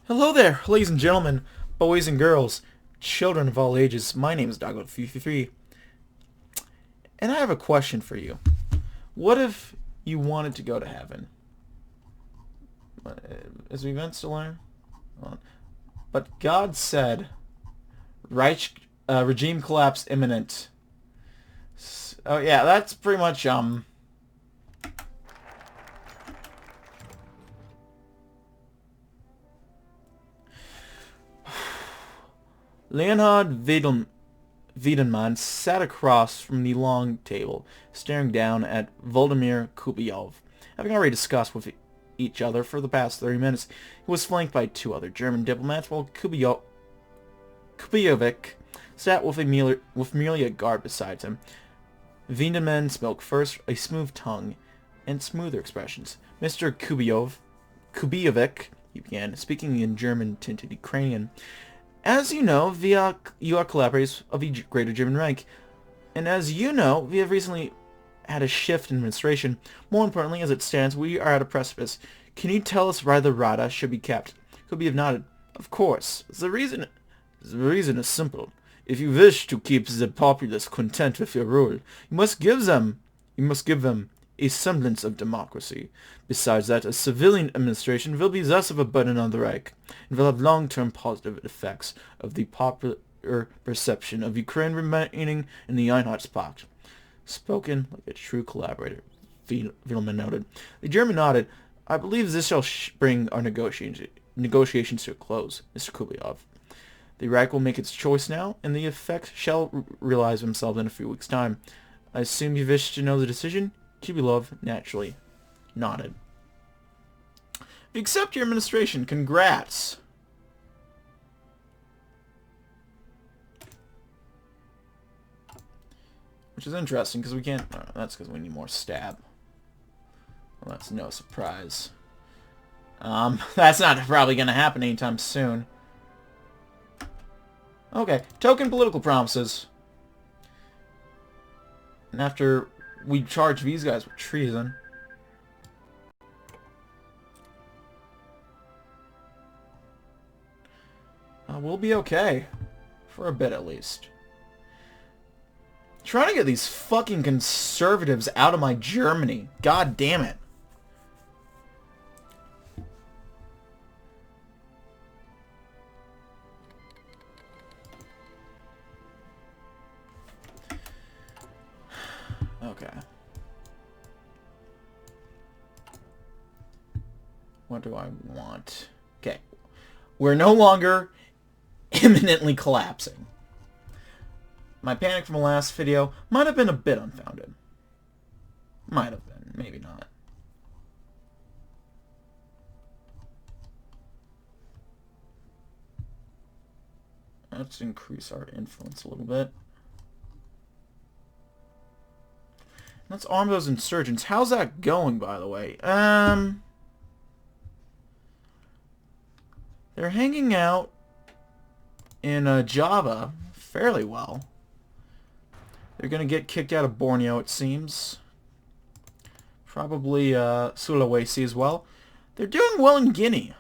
Hello there, ladies and gentlemen, boys and girls, children of all ages. My name is DB333, and I have a question for you. What if you wanted to go to heaven? Is the event still on? But God said, Reich, regime collapse imminent. Oh yeah, that's pretty much Leonhard Wiedemann sat across from the long table, staring down at Volodymyr Kubyov. Having already discussed with each other for the past 30 minutes, he was flanked by two other German diplomats, while Kubyovic sat with merely a guard beside him. Wiedemann spoke first, a smooth tongue and smoother expressions. Mr. Kubyovic, he began, speaking in German-tinted Ukrainian. As you know, you are collaborators of the Greater German Reich, and as you know, we have recently had a shift in administration. More importantly, as it stands, we are at a precipice. Can you tell us why the Rada should be kept? Kubiev nodded. Of course. The reason is simple. If you wish to keep the populace content with your rule, you must give them a semblance of democracy. Besides that, a civilian administration will be less of a burden on the Reich, and will have long-term positive effects of the popular perception of Ukraine remaining in the Einheitspact. Spoken like a true collaborator, Vielman noted. The German nodded. I believe this shall bring our negotiations to a close, Mr. Kuliov. The Reich will make its choice now, and the effect shall realize themselves in a few weeks' time. I assume you wish to know the decision? Kubilov naturally nodded. If you accept your administration, congrats! Which is interesting, because we can't... that's because we need more stab. Well, that's no surprise. That's not probably going to happen anytime soon. Okay, token political promises. And after we charge these guys with treason... we'll be okay. For a bit, at least. Trying to get these fucking conservatives out of my Germany. God damn it. Okay. What do I want? Okay. We're no longer imminently collapsing. My panic from the last video might have been a bit unfounded. Might have been. Maybe not. Let's increase our influence a little bit. Let's arm those insurgents. How's that going, by the way? They're hanging out in Java fairly well. They're going to get kicked out of Borneo, it seems. Probably Sulawesi as well. They're doing well in Guinea.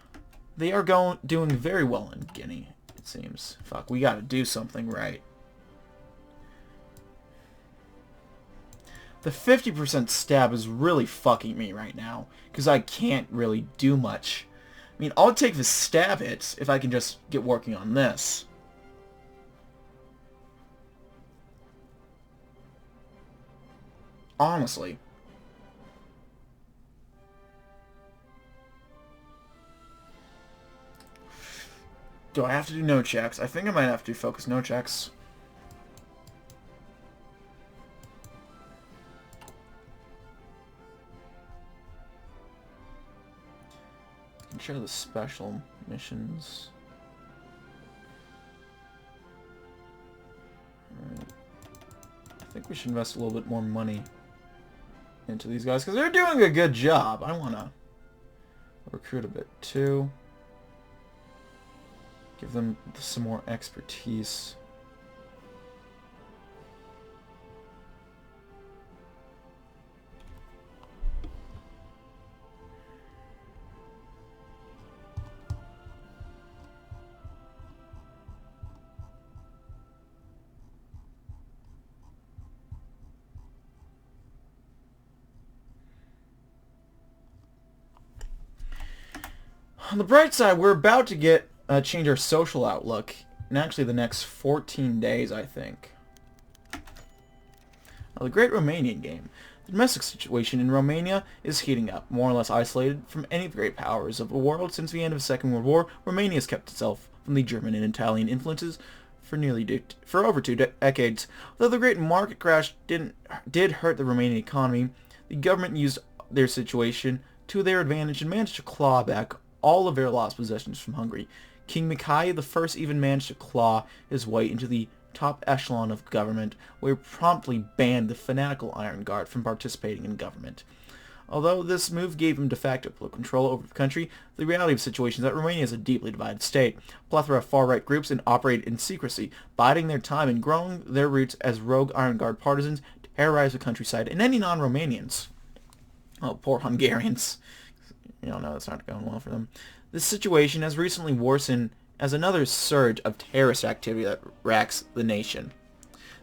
They are doing very well in Guinea, it seems. Fuck, we got to do something right. The 50% stab is really fucking me right now, because I can't really do much. I mean, I'll take the stab hits if I can just get working on this. Honestly. Do I have to do no checks? I think I might have to focus no checks. Share the special missions. Alright. I think we should invest a little bit more money into these guys, because they're doing a good job. I want to recruit a bit too. Give them some more expertise. On the bright side, we're about to get change our social outlook in actually the next 14 days, I think. Now, the Great Romanian Game. The domestic situation in Romania is heating up. More or less isolated from any of the great powers of the world since the end of the Second World War, Romania has kept itself from the German and Italian influences for over 2 decades. Though the great market crash did hurt the Romanian economy, the government used their situation to their advantage and managed to claw back all of their lost possessions from Hungary. King Mihai I even managed to claw his way into the top echelon of government, where he promptly banned the fanatical Iron Guard from participating in government. Although this move gave him de facto political control over the country, the reality of the situation is that Romania is a deeply divided state. A plethora of far-right groups and operate in secrecy, biding their time and growing their roots as rogue Iron Guard partisans terrorize the countryside and any non-Romanians. Oh, poor Hungarians. You don't know, it's not going well for them. This situation has recently worsened as another surge of terrorist activity that racks the nation.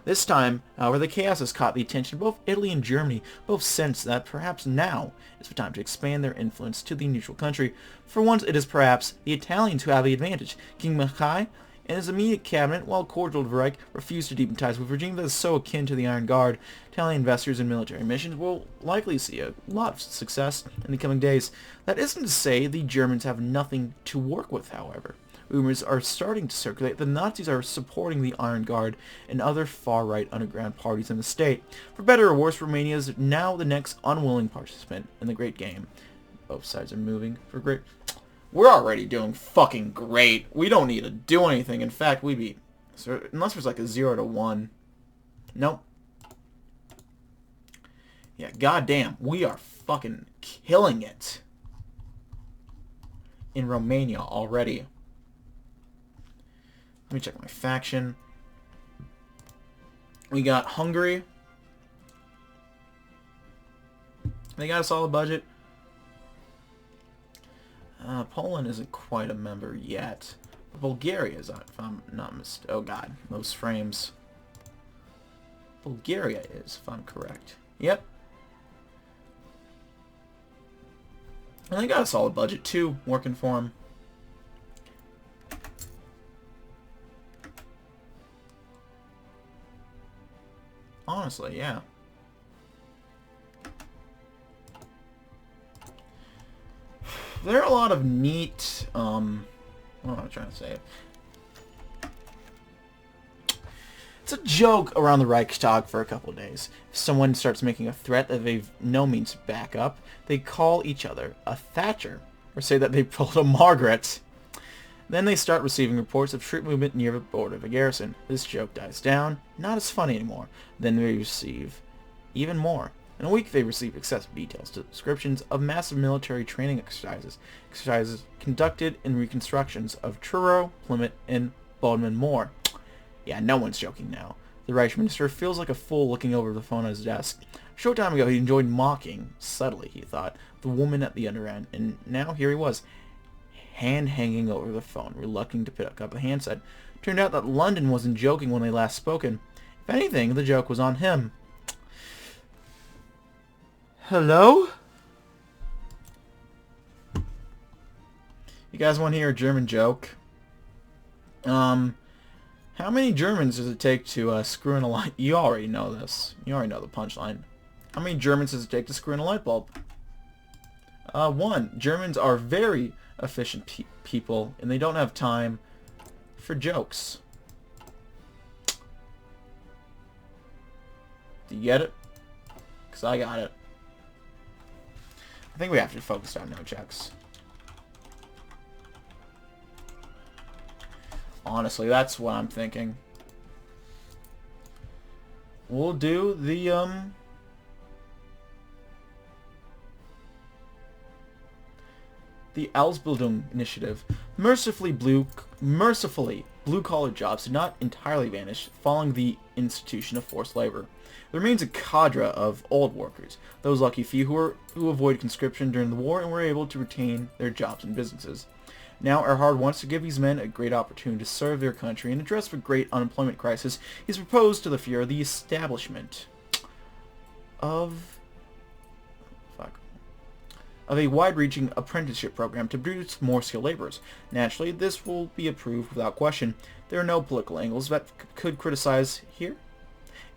This time, however, the chaos has caught the attention of both Italy and Germany. Both sense that perhaps now is the time to expand their influence to the neutral country. For once, it is perhaps the Italians who have the advantage. King Mihai and his immediate cabinet, while cordial to Reich, refuse to deepen ties with a regime that is so akin to the Iron Guard. Italian investors in military missions will likely see a lot of success in the coming days. That isn't to say the Germans have nothing to work with, however. Rumors are starting to circulate that the Nazis are supporting the Iron Guard and other far-right underground parties in the state. For better or worse, Romania is now the next unwilling participant in the great game. Both sides are moving for great... We're already doing fucking great. We don't need to do anything. In fact, we'd be... Unless there's like a 0 to 1. Nope. Yeah, goddamn. We are fucking killing it in Romania already. Let me check my faction. We got Hungary. They got a solid budget. Poland isn't quite a member yet. But Bulgaria is, if I'm not mistaken. Oh god, those frames. Bulgaria is, if I'm correct. Yep. And they got a solid budget too, working for them. Honestly, yeah. There are a lot of neat, what am I trying to say? It's a joke around the Reichstag for a couple of days. If someone starts making a threat that they've no means to back up, they call each other a Thatcher, or say that they pulled a Margaret. Then they start receiving reports of troop movement near the border of a garrison. This joke dies down, not as funny anymore. Then they receive even more. In a week they receive excessive details, descriptions of massive military training exercises conducted in reconstructions of Truro, Plymouth, and Bodmin Moor. Yeah, no one's joking now. The Reich minister feels like a fool looking over the phone on his desk. A short time ago he enjoyed mocking, subtly he thought, the woman at the other end, and now here he was, hand hanging over the phone, reluctant to pick up the handset. Turned out that London wasn't joking when they last spoken. If anything, the joke was on him. Hello? You guys want to hear a German joke? How many Germans does it take to screw in a light? You already know this. You already know the punchline. How many Germans does it take to screw in a light bulb? 1. Germans are very efficient people, and they don't have time for jokes. Do you get it? Because I got it. I think we have to focus on no checks. Honestly, that's what I'm thinking. We'll do the, Ausbildung initiative. Mercifully, blue-collar jobs did not entirely vanish following the institution of forced labor. There remains a cadre of old workers, those lucky few who avoided conscription during the war and were able to retain their jobs and businesses. Now Erhard wants to give these men a great opportunity to serve their country and address the great unemployment crisis. He's proposed to the Fuhrer the establishment of of a wide-reaching apprenticeship program to produce more skilled laborers. Naturally, this will be approved without question. There are no political angles that could criticize here,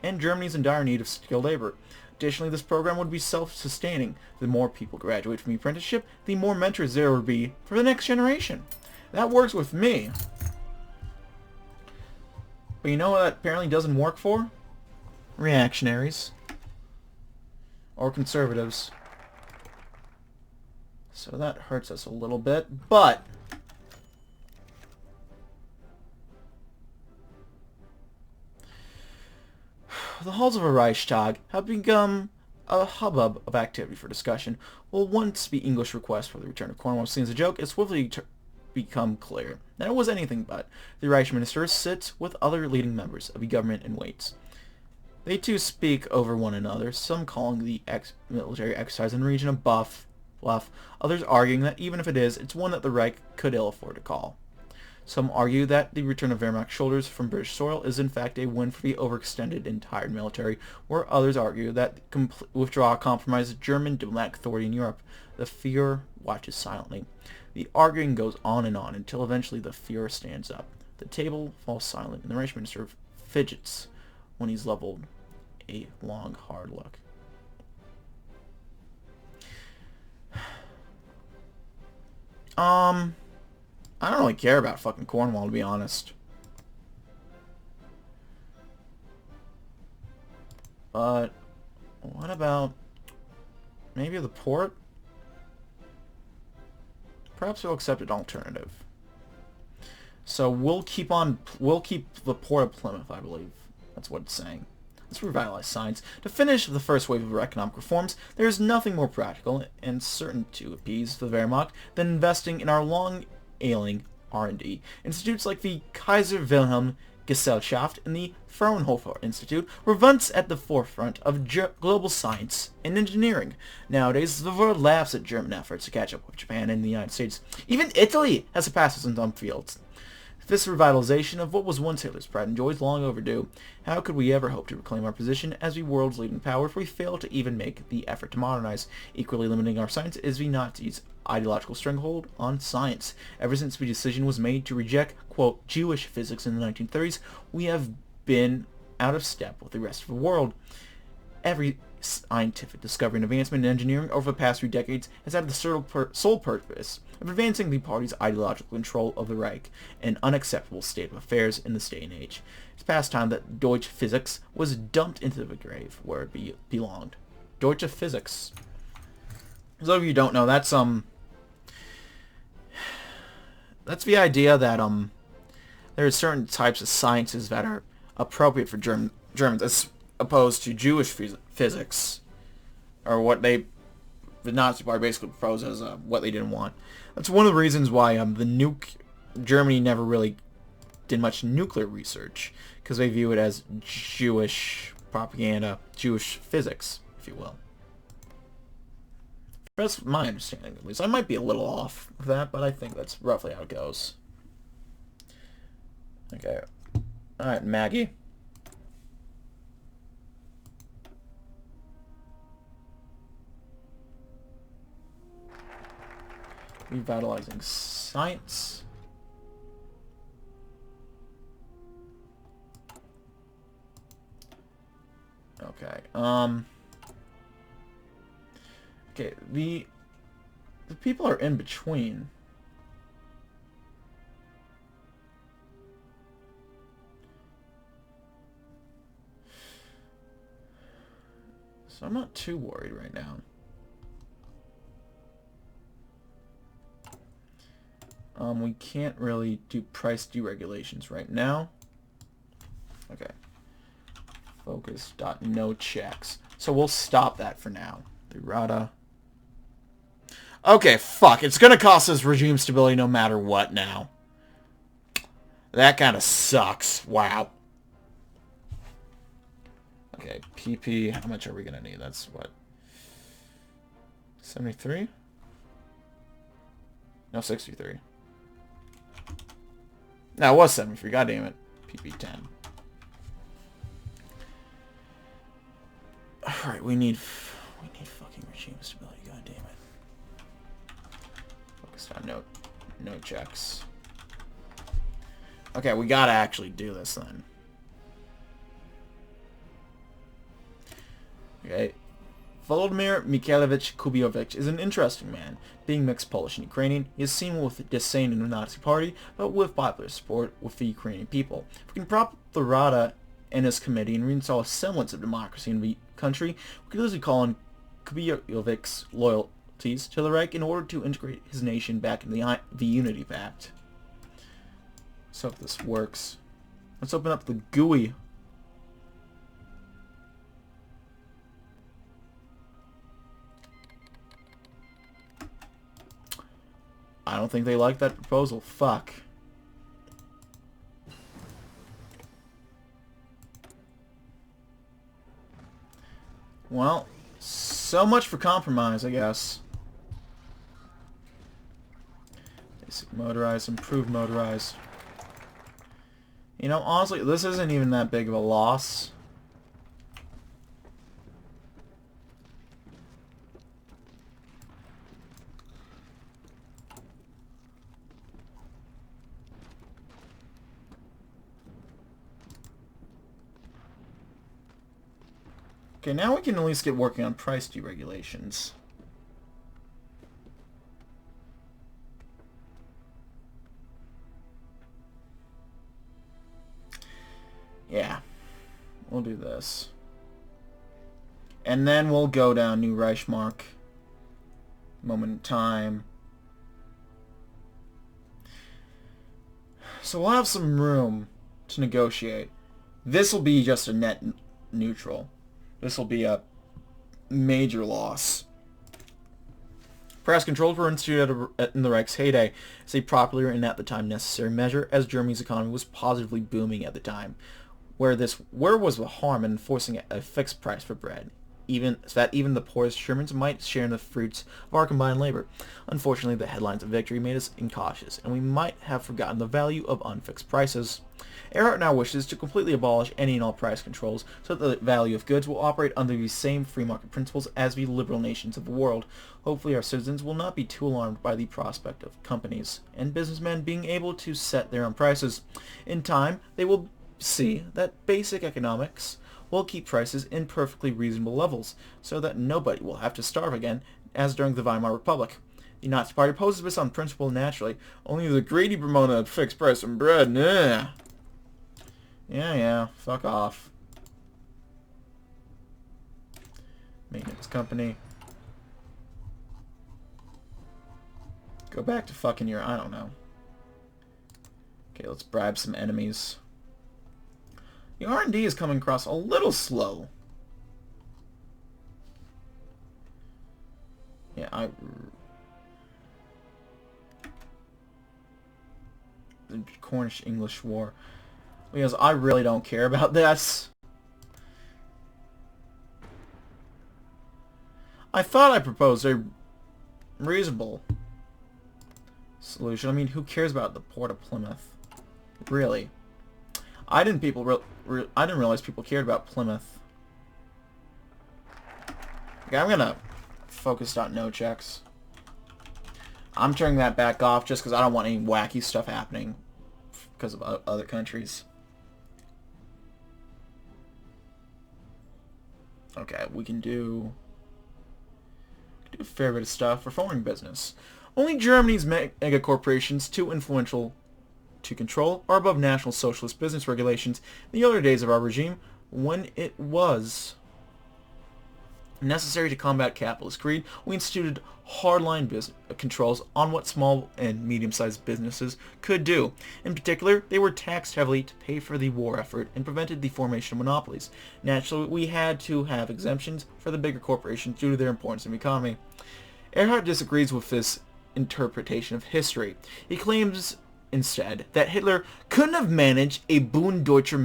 and Germany's in dire need of skilled labor. Additionally, this program would be self-sustaining. The more people graduate from the apprenticeship, the more mentors there would be for the next generation. That works with me. But you know what that apparently doesn't work for? Reactionaries. Or conservatives. So that hurts us a little bit, but the halls of a Reichstag have become a hubbub of activity for discussion. Will once the English request for the return of Cornwall seen as a joke, it swiftly become clear that it was anything but. The Reich minister sits with other leading members of the government and waits. They too speak over one another, some calling the military exercise in the region a bluff, others arguing that even if it is, it's one that the Reich could ill afford to call. Some argue that the return of Wehrmacht soldiers from British soil is in fact a win for the overextended and tired military, where others argue that withdrawal compromises German diplomatic authority in Europe. The Führer watches silently. The arguing goes on until eventually the Führer stands up. The table falls silent, and the Reich minister fidgets when he's leveled a long, hard look. I don't really care about fucking Cornwall, to be honest. But what about maybe the port? Perhaps we'll accept an alternative. So we'll keep the port of Plymouth, I believe. That's what it's saying. Let's revitalize science. To finish the first wave of economic reforms, there is nothing more practical and certain to appease the Wehrmacht than investing in our long-ailing R&D. Institutes like the Kaiser Wilhelm Gesellschaft and the Fraunhofer Institute were once at the forefront of global science and engineering. Nowadays, the world laughs at German efforts to catch up with Japan and the United States. Even Italy has surpassed us in some fields. This revitalization of what was once Hitler's pride and joy is long overdue. How could we ever hope to reclaim our position as the world's leading power if we fail to even make the effort to modernize? Equally limiting our science is the Nazis' ideological stranglehold on science. Ever since the decision was made to reject, quote, Jewish physics in the 1930s, we have been out of step with the rest of the world. Every scientific discovery and advancement in engineering over the past few decades has had the sole purpose of advancing the party's ideological control of the Reich, an unacceptable state of affairs in this day and age. It's past time that Deutsche Physics was dumped into the grave where it belonged. Deutsche Physics. For those of you who don't know, that's the idea that there are certain types of sciences that are appropriate for Germans as opposed to Jewish physics, or what the Nazi Party basically proposed as what they didn't want. That's one of the reasons why Germany never really did much nuclear research, because they view it as Jewish propaganda, Jewish physics, if you will. That's my understanding, at least. I might be a little off with that, but I think that's roughly how it goes. Okay. Alright, Maggie. Revitalizing science. Okay. Okay, the people are in between. So I'm not too worried right now. We can't really do price deregulations right now. Okay. Focus dot no checks. So we'll stop that for now. The RADA. Okay, fuck. It's gonna cost us regime stability no matter what now. That kind of sucks. Wow. Okay, PP. How much are we gonna need? That's what? 73? No, 63. No, it was 73. God damn it. PP 10. Alright, we need fucking regime stability. God damn it. No checks. Okay, we gotta actually do this then. Okay. Volodymyr Mikhailovich Kubiovich is an interesting man. Being mixed Polish and Ukrainian, he is seen with disdain in the Nazi Party, but with popular support with the Ukrainian people. If we can prop up the Rada and his committee and reinstall a semblance of democracy in the country, we could easily call on Kubiovich's loyalties to the Reich in order to integrate his nation back in the Unity Pact. Let's hope this works. Let's open up the GUI. I don't think they like that proposal. Fuck. Well, so much for compromise, I guess. Basic motorized, improved motorized. You know, honestly, this isn't even that big of a loss. Okay, now we can at least get working on price deregulations. Yeah, we'll do this. And then we'll go down New Reichsmark. Moment in time. So we'll have some room to negotiate. This will be just a net neutral. This will be a major loss. Press controls were instituted in the Reich's heyday as a popular and at the time necessary measure, as Germany's economy was positively booming at the time. Where was the harm in enforcing a fixed price for bread, so that even the poorest Germans might share in the fruits of our combined labor? Unfortunately, the headlines of victory made us incautious, and we might have forgotten the value of unfixed prices. Earhart now wishes to completely abolish any and all price controls so that the value of goods will operate under the same free market principles as the liberal nations of the world. Hopefully our citizens will not be too alarmed by the prospect of companies and businessmen being able to set their own prices. In time, they will see that basic economics will keep prices in perfectly reasonable levels so that nobody will have to starve again, as during the Weimar Republic. The Nazi Party opposes this on principle naturally. Only the greedy promote a fixed price on bread. Nah. Yeah, fuck off. Maintenance company. Go back to fucking your, I don't know. Okay, let's bribe some enemies. The R&D is coming across a little slow. Yeah, the Cornish-English War. Because I really don't care about this. I thought I proposed a reasonable solution. I mean, who cares about the Port of Plymouth? Really? I didn't realize people cared about Plymouth. Okay, I'm gonna focus on no checks. I'm turning that back off just because I don't want any wacky stuff happening because of other countries. Okay, we can do a fair bit of stuff for foreign business. Only Germany's mega corporations, too influential to control, are above National Socialist business regulations. In the earlier days of our regime, when it was necessary to combat capitalist greed, we instituted hardline business controls on what small and medium-sized businesses could do. In particular, they were taxed heavily to pay for the war effort and prevented the formation of monopolies. Naturally, we had to have exemptions for the bigger corporations due to their importance in the economy. Earhart disagrees with this interpretation of history. He claims instead that Hitler couldn't have managed a Bunddeutscher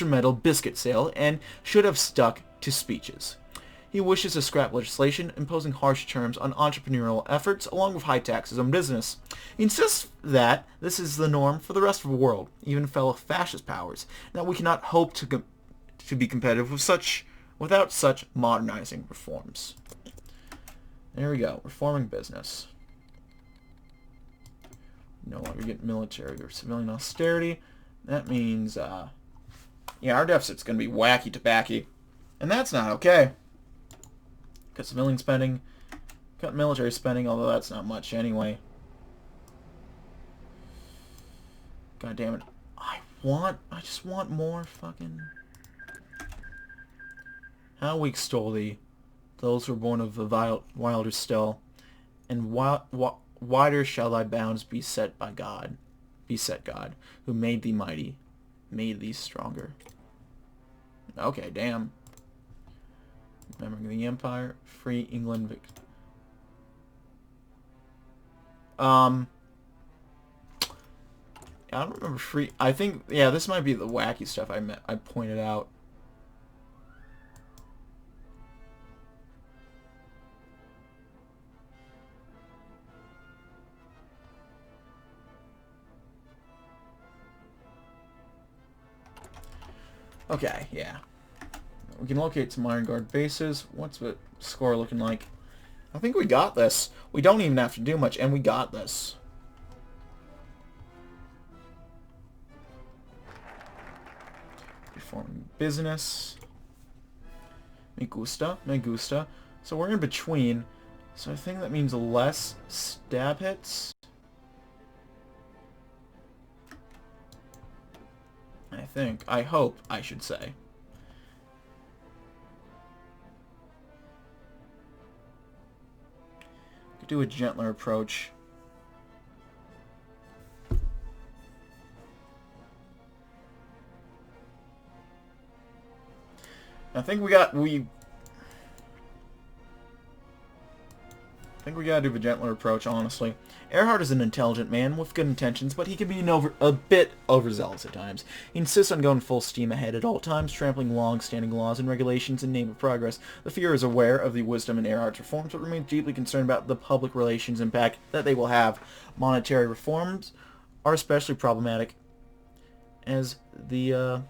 Medal biscuit sale and should have stuck to speeches. He wishes to scrap legislation imposing harsh terms on entrepreneurial efforts along with high taxes on business. He insists that this is the norm for the rest of the world, even fellow fascist powers, and that we cannot hope to be competitive without such modernizing reforms. There we go. Reforming business. No longer get military or civilian austerity. That means, yeah, our deficit's going to be wacky tobacco. And that's not okay. Cut civilian spending. Cut military spending, although that's not much anyway. God damn it. I just want more fucking... How weak stole thee, those who were born of the wilder still, and wider shall thy bounds be set by God. Be set, God, who made thee mighty, made thee stronger. Okay, damn. Remembering the Empire, free England. I don't remember free. I think, yeah, this might be the wacky stuff I pointed out. Okay, yeah. We can locate some Iron Guard bases. What's the score looking like? I think we got this. We don't even have to do much, and we got this. Reforming business. Me gusta, me gusta. So we're in between. So I think that means less stab hits. I hope, I should say. Could do a gentler approach. I think we gotta do a gentler approach, honestly. Erhard is an intelligent man with good intentions, but he can be a bit overzealous at times. He insists on going full steam ahead at all times, trampling long-standing laws and regulations in name of progress. The Fuhrer is aware of the wisdom in Erhard's reforms, but remains deeply concerned about the public relations impact that they will have. Monetary reforms are especially problematic, as the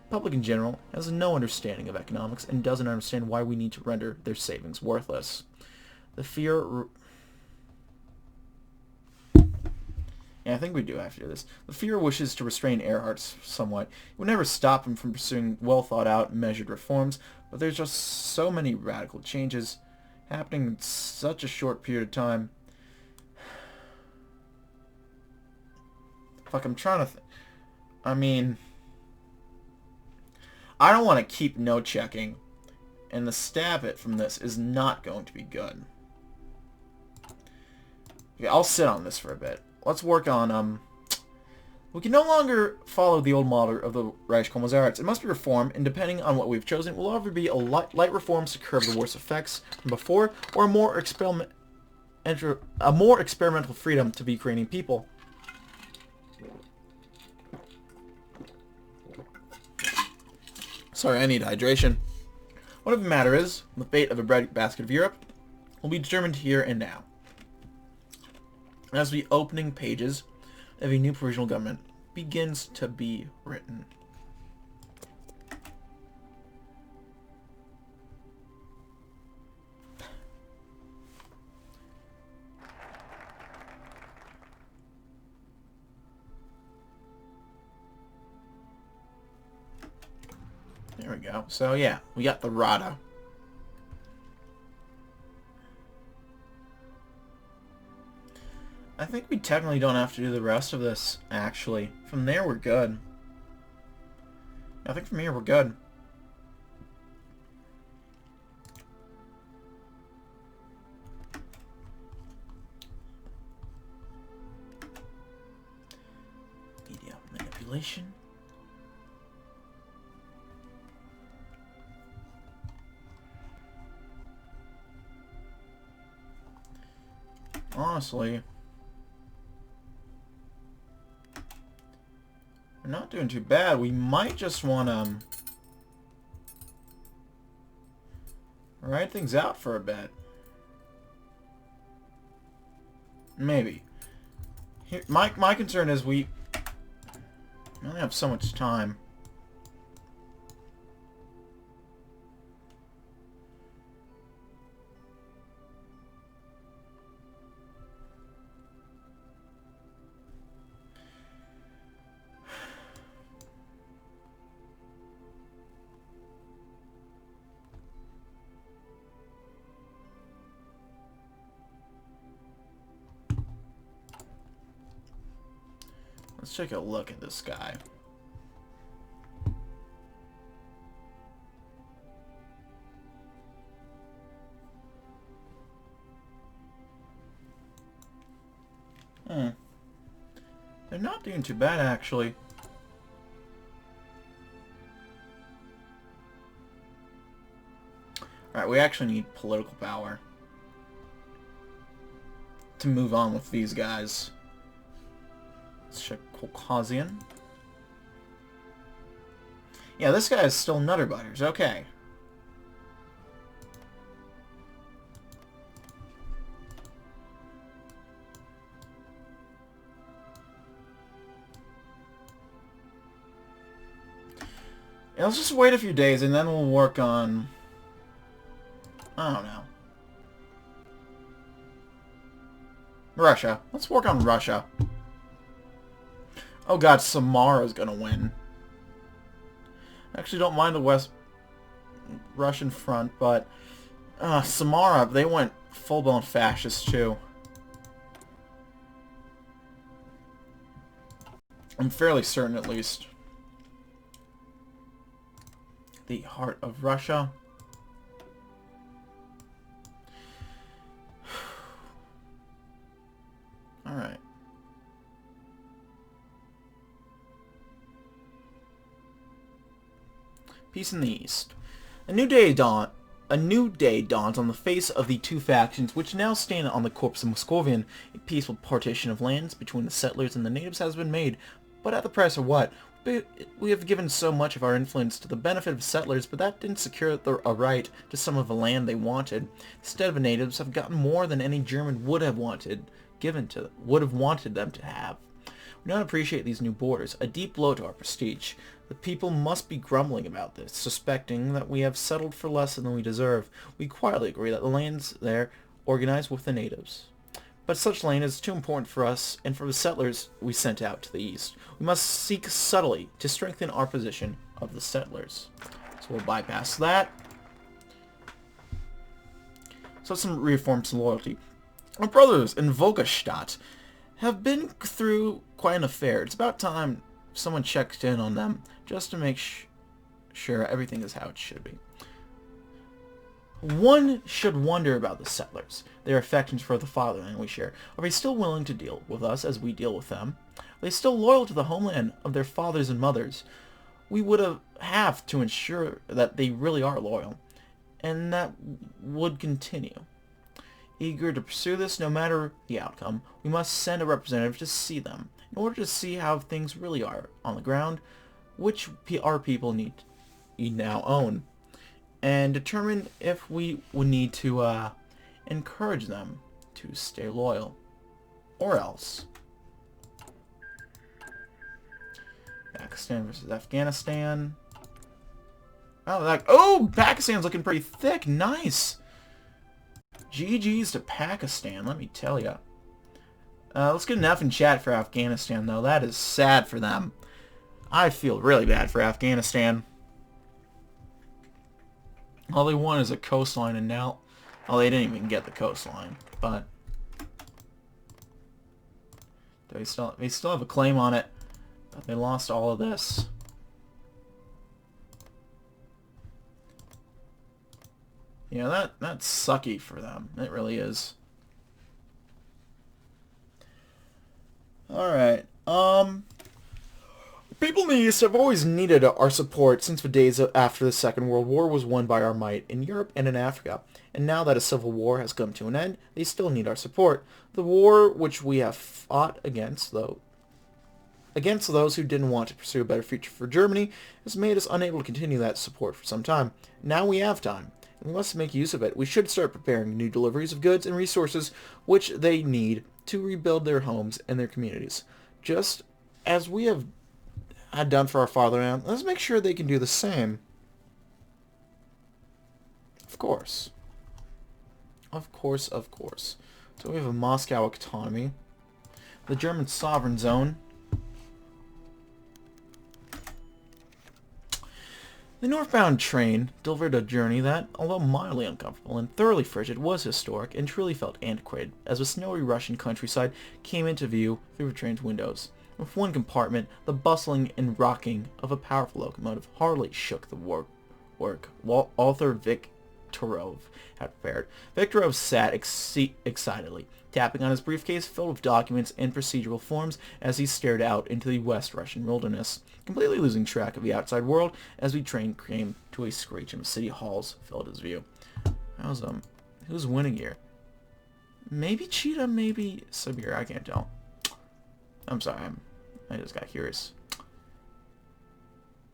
public in general has no understanding of economics and doesn't understand why we need to render their savings worthless. The Fuhrer... Yeah, I think we do have to do this. The Fuhrer wishes to restrain Erhard somewhat. It would never stop him from pursuing well-thought-out, measured reforms, but there's just so many radical changes happening in such a short period of time. Fuck, I'm trying to... I mean... I don't want to keep no-checking, and the stab hit from this is not going to be good. Okay, I'll sit on this for a bit. Let's work on, we can no longer follow the old model of the Reich It must be reformed, and depending on what we've chosen, will either be a light reforms to curb the worst effects from before, or a more experimental freedom to be creating people. Sorry, I need hydration. Whatever the matter is, the fate of the breadbasket of Europe will be determined here and now. As the opening pages of a new provisional government begins to be written. There we go. So yeah, we got the Rada. I think we technically don't have to do the rest of this, actually. From there, we're good. I think from here, we're good. Media manipulation. Honestly... we're not doing too bad. We might just want to ride things out for a bit. Maybe. Here, my concern is we only have so much time. Let's take a look at this guy. They're not doing too bad, actually. Alright, we actually need political power to move on with these guys. Let's check Caucasian. Yeah, this guy is still Nutter Butters. Okay. Yeah, let's just wait a few days and then we'll work on... I don't know. Russia. Let's work on Russia. Oh god, Samara's gonna win. I actually don't mind the West Russian front, but... Samara, they went full-blown fascist too. I'm fairly certain, at least. The heart of Russia. Alright. Peace in the East. A new day dawns on the face of the two factions which now stand on the corpse of Muscovian. A peaceful partition of lands between the settlers and the natives has been made, but at the price of what? We have given so much of our influence to the benefit of settlers, but that didn't secure a right to some of the land they wanted. Instead, the natives have gotten more than any German would have wanted them to have. We don't appreciate these new borders, a deep blow to our prestige. The people must be grumbling about this, suspecting that we have settled for less than we deserve. We quietly agree that the lands there organize with the natives. But such land is too important for us and for the settlers we sent out to the east. We must seek subtly to strengthen our position of the settlers. So we'll bypass that. So let's reform some loyalty. Our brothers in Volgastadt have been through quite an affair. It's about time someone checked in on them, just to make sure everything is how it should be. One should wonder about the settlers, their affections for the fatherland we share. Are they still willing to deal with us as we deal with them? Are they still loyal to the homeland of their fathers and mothers? We would have to ensure that they really are loyal, and that would continue. Eager to pursue this no matter the outcome, we must send a representative to see them, in order to see how things really are on the ground, which our people need now own, and determine if we would need to encourage them to stay loyal, or else. Pakistan versus Afghanistan. Oh, Pakistan's looking pretty thick. Nice. GG's to Pakistan, let me tell ya. Let's get an F in chat for Afghanistan, though. That is sad for them. I feel really bad for Afghanistan. All they want is a coastline, and now... Oh, they didn't even get the coastline, but... They still have a claim on it, but they lost all of this. Yeah, that's sucky for them. It really is. Alright, people in the East have always needed our support since the days after the Second World War was won by our might in Europe and in Africa. And now that a civil war has come to an end, they still need our support. The war which we have fought against those who didn't want to pursue a better future for Germany has made us unable to continue that support for some time. Now we have time, and we must make use of it. We should start preparing new deliveries of goods and resources which they need to rebuild their homes and their communities. Just as we have had done for our fatherland, let's make sure they can do the same. Of course. Of course, of course. So we have a Moscow autonomy. The German sovereign zone. The northbound train delivered a journey that, although mildly uncomfortable and thoroughly frigid, was historic and truly felt antiquated as the snowy Russian countryside came into view through the train's windows. With one compartment, the bustling and rocking of a powerful locomotive hardly shook the work Arthur Viktorov had prepared. Viktorov sat excitedly, tapping on his briefcase filled with documents and procedural forms as he stared out into the West Russian wilderness, completely losing track of the outside world as the train came to a screech and city halls filled his view. Who's winning here? Maybe Cheetah, maybe Siberia, I can't tell. I'm sorry, I just got curious.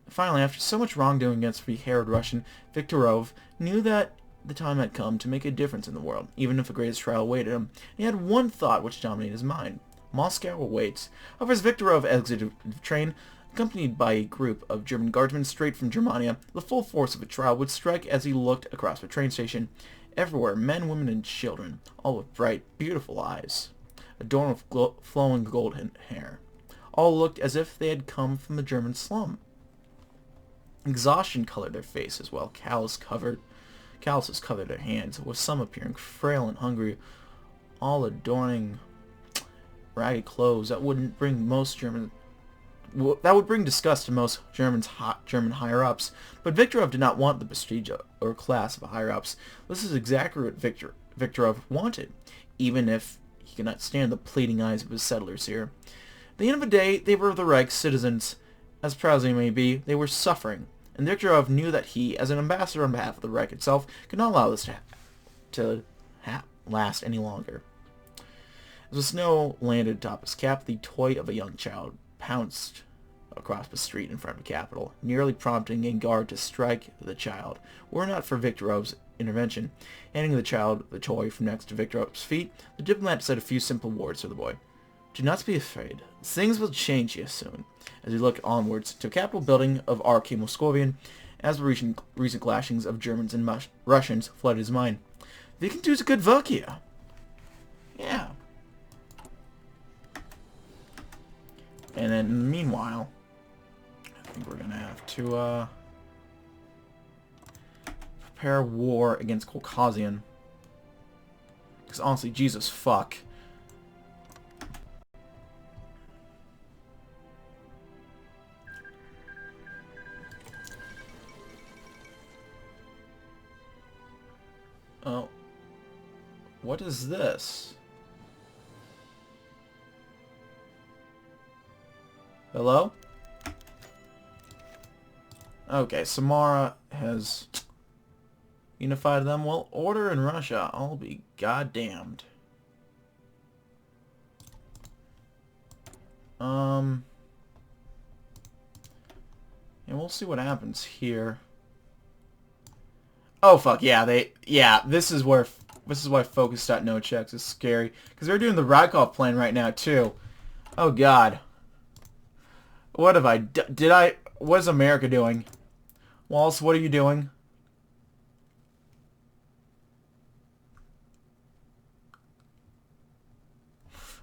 Finally, after so much wrongdoing against the haired Russian, Viktorov knew that the time had come to make a difference in the world, even if the greatest trial awaited him. He had one thought which dominated his mind. Moscow awaits. However, as Viktorov exited the train, accompanied by a group of German guardsmen straight from Germania, the full force of the trial would strike as he looked across the train station. Everywhere, men, women, and children, all with bright, beautiful eyes, adorned with flowing golden hair. All looked as if they had come from the German slum. Exhaustion colored their faces, while calluses covered their hands, with some appearing frail and hungry, all adorning ragged clothes that would bring disgust to most German higher-ups. But Viktorov did not want the prestige or class of the higher-ups. This is exactly what Viktorov wanted, even if he could not stand the pleading eyes of his settlers here. At the end of the day, they were the Reich citizens. As proud as they may be, they were suffering, and Viktorov knew that he, as an ambassador on behalf of the Reich itself, could not allow this to last any longer. As the snow landed atop his cap, the toy of a young child pounced across the street in front of the capital, nearly prompting a guard to strike the child, were it not for Viktorov's intervention. Handing the child the toy from next to Viktorov's feet, the diplomat said a few simple words to the boy. "Do not be afraid. Things will change here soon." As he looked onwards to the Capitol building of Archy Moscovian, as the recent clashings of Germans and Russians flooded his mind. "We can do good work here." Yeah. And then, meanwhile, I think we're going to have to prepare war against Caucasian. Because honestly, Jesus fuck. Oh. What is this? Hello? Okay, Samara has unified them. Well, order in Russia. I'll be goddamned. And we'll see what happens here. Oh fuck, yeah, this is why focus.no checks is scary. Because they're doing the Rykov plan right now too. Oh god. What have what is America doing? Wallace, what are you doing?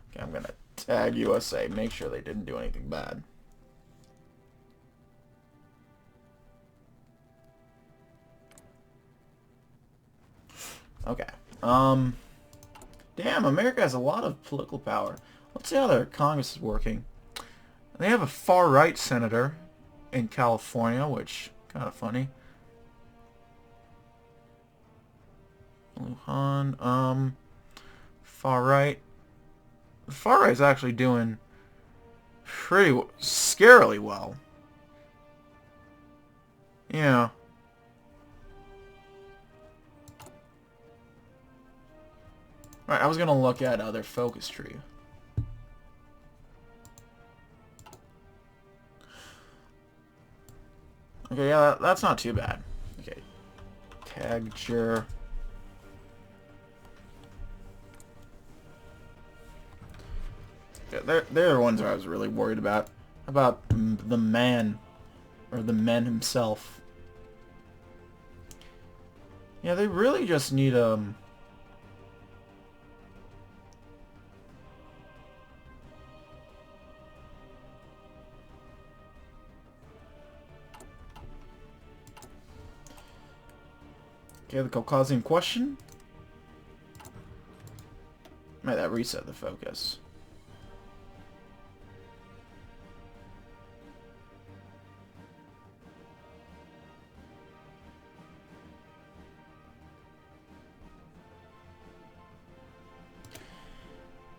Okay, I'm gonna tag USA, make sure they didn't do anything bad. Okay. Damn, America has a lot of political power. Let's see how their Congress is working. They have a far-right senator in California, which kind of funny. Lujan, far-right. The far-right is actually doing pretty scarily well. Yeah. Right, I was gonna look at their focus tree. Okay, yeah, that's not too bad. Okay, Tagger. Yeah, they're the ones that I was really worried about. How about the man, or the man himself? Yeah, they really just need Okay, the Caucasian question. Might that reset the focus?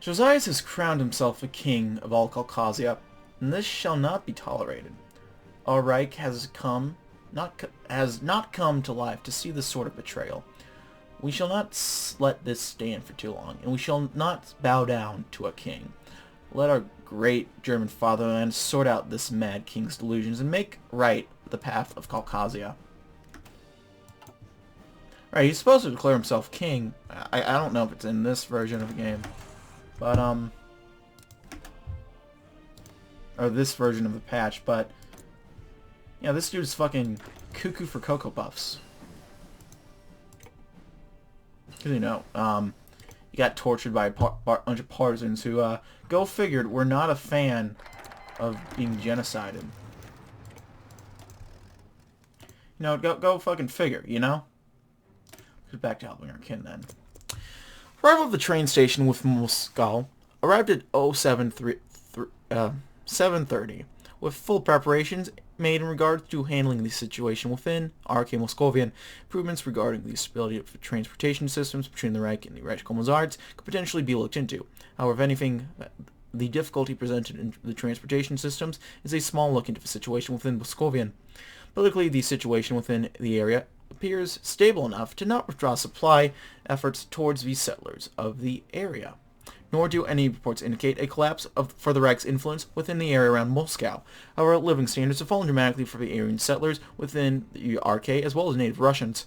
Josias has crowned himself a king of all Caucasia, and this shall not be tolerated. Our Reich has not come to life to see this sort of betrayal. We shall not let this stand for too long, and we shall not bow down to a king. Let our great German fatherland sort out this mad king's delusions and make right the path of Caucasia. Alright, he's supposed to declare himself king. I don't know if it's in this version of the game. But, or this version of the patch, but, yeah, this dude's fucking cuckoo for Cocoa Puffs. Because, you know, he got tortured by a bunch of partisans who, go figured, were not a fan of being genocided. You know, go fucking figure, you know? Get back to helping our kin, then. Arrival of the train station with Moscow arrived at 7:30, with full preparations made in regard to handling the situation within RK Moscovian. Improvements regarding the stability of the transportation systems between the Reich and the Reich Commissars could potentially be looked into. However, if anything, the difficulty presented in the transportation systems is a small look into the situation within Moscovian. Politically, the situation within the area appears stable enough to not withdraw supply efforts towards the settlers of the area. Nor do any reports indicate a collapse for the Reich's influence within the area around Moscow. However, living standards have fallen dramatically for the Aryan settlers within the RK as well as native Russians.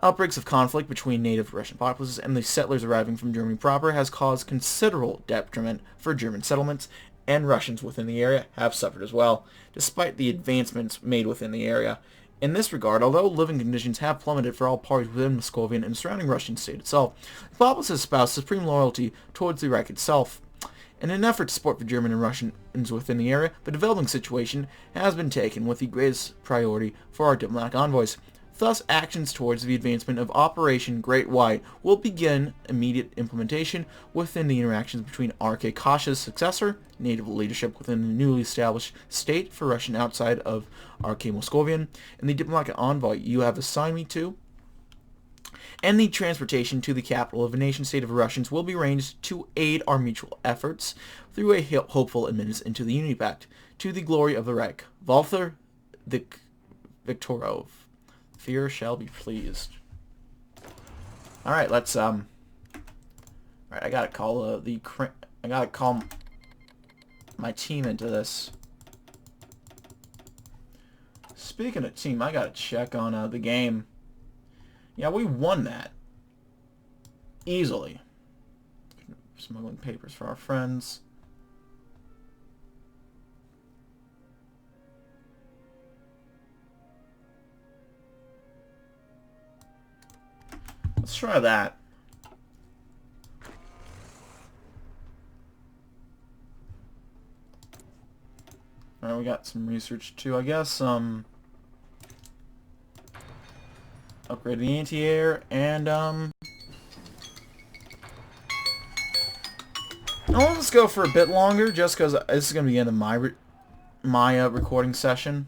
Outbreaks of conflict between native Russian populaces and the settlers arriving from Germany proper has caused considerable detriment for German settlements, and Russians within the area have suffered as well, despite the advancements made within the area. In this regard, although living conditions have plummeted for all parties within Moscovian and surrounding Russian state itself, the populace has espoused supreme loyalty towards the Reich itself. In an effort to support the German and Russians within the area, the developing situation has been taken with the greatest priority for our diplomatic envoys. Thus, actions towards the advancement of Operation Great White will begin immediate implementation within the interactions between RK Caucasus' successor, native leadership within the newly established state for Russian outside of RK Moscovian, and the diplomatic envoy you have assigned me to, and the transportation to the capital of a nation-state of Russians will be arranged to aid our mutual efforts through a hopeful admittance into the Unity Pact, to the glory of the Reich. Walther Viktorov. Fear shall be pleased. Alright, let's, Alright, I gotta call, I gotta call my team into this. Speaking of team, I gotta check on, the game. Yeah, we won that. Easily. Smuggling papers for our friends. Let's try that. Alright, we got some research too, I guess. Upgrade the anti-air, and I'll just go for a bit longer, just because this is going to be the end of my recording session.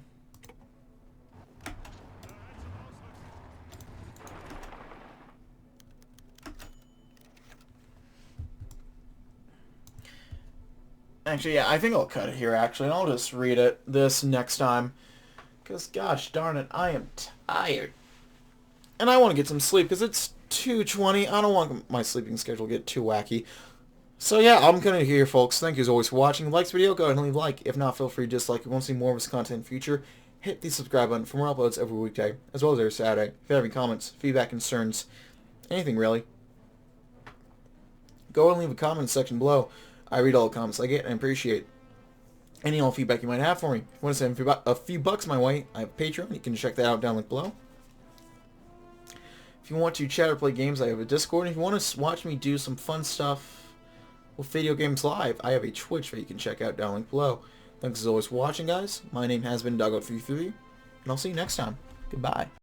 Actually, yeah, I think I'll cut it here, actually, and I'll just read this next time. Because, gosh darn it, I am tired. And I want to get some sleep, because it's 2:20. I don't want my sleeping schedule to get too wacky. So, yeah, I'm going to hear, folks. Thank you, as always, for watching. If you like this video, go ahead and leave a like. If not, feel free to dislike. If you want to see more of this content in the future, hit the subscribe button for more uploads every weekday, as well as every Saturday. If you have any comments, feedback, concerns, anything, really, go ahead and leave a comment in the section below. I read all the comments I get and appreciate any and all feedback you might have for me. If you want to send a few bucks my way, I have a Patreon. You can check that out down below. If you want to chat or play games, I have a Discord. And if you want to watch me do some fun stuff with video games live, I have a Twitch that you can check out down below. Thanks as always for watching, guys. My name has been Doggo333, and I'll see you next time. Goodbye.